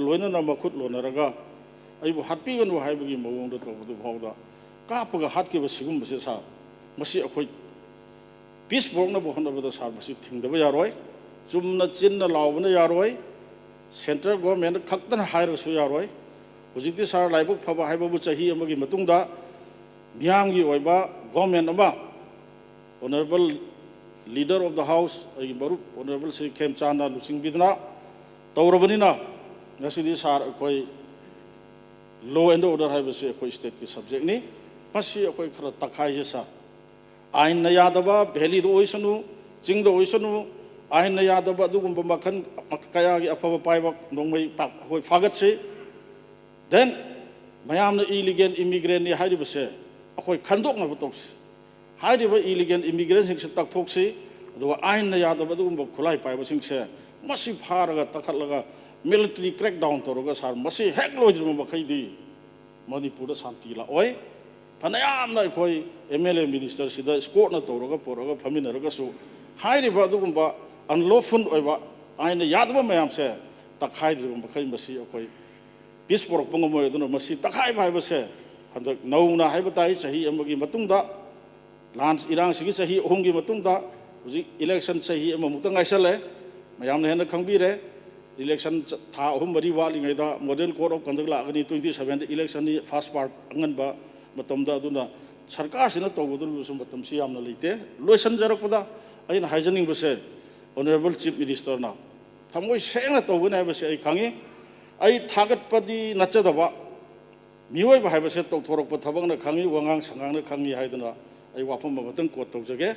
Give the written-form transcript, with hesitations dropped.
लोनना मखुद लोनरगा अबू हाथपीगनु हाइबगी मवोंद तौबदु फावदा कापगा हाथकेब सिगुमबसे सा मसी अखोई पीस बोंगनबो होनबदा सा मसी थिंगदबा यारोय चुमना चिन्ना लावबना यारोय सेंट्रल गवर्नमेंट खक्तन हायरसु यारोय हुजिकति सार लाइबक फबा हाइबबु चाही अमगी मतुंगदा मियामगी ओइबा गवर्नमेंट अमा honourable leader of the house मरुप ऑनरेबल श्री खेमचांदा लुचिंगबिदना तौरबनिना ngasi sar akoi law and order haibase akoi state ki subject ni pasi akoi khara takhai jesa ain na yadaba valley do oisanu ching do oisanu ain na yadaba dugum bakhan kaya gi afaba paiba nongmai pak akoi fagat se then mayam na illegal immigrant ni haibase akoi khandok na botoks हाइरिबा illegal immigrant सिंग से तकथोक से अदुगा आइन ना यादब अदुगुम खुलाई पाइबा सिंग से मसी फारगा तखलगा military crack down तौरगा सार मसी हेक लोइद्रम मखैदी मणिपुर शांति लाओय फनयामना अखोई एमएलए मिनिस्टर सिदा स्कोट ना तौरगा पोरगा फमिनरगा सु हाइरिबा अदुगुम्बा अनलॉफुल ओइबा आइन ना यादब मयाम से तखाइद्रम मखै मसी अखोई पीस पोरक पंगमोय अदुना मसी तखाइ भाइबा से हंदक नौना हाइबा ताई सही अमगी मतुंगदा लांस इरांग सिगी सही अहुमगी मतुंगदा हुजिक इलेक्शन सही अममुक्ता गाइसले मयामना हेन खंगबिरे इलेक्शन था अहुम मरी वालिङैदा मॉडर्न कोड ऑफ कंडक्ट लागनी 27 इलेक्शन नि फर्स्ट पार्ट अंगनबा मतमदा अदुना सरकार सिना तौबदुरबुसु मतमसि यामना लेते लोइसन जरकपदा अइन हाइजनिंग बसे ऑनरेबल चीफ मिनिस्टर ना थमोय सेंगना तौगने हाइबसे आई खांगी आई थागतपदी नचदबा मियोय हाइबसे तौथोरकप थबकना खांगी वंगांग संगांगना खांगी हाइदना आई वाफम मतंग कोट तौजगे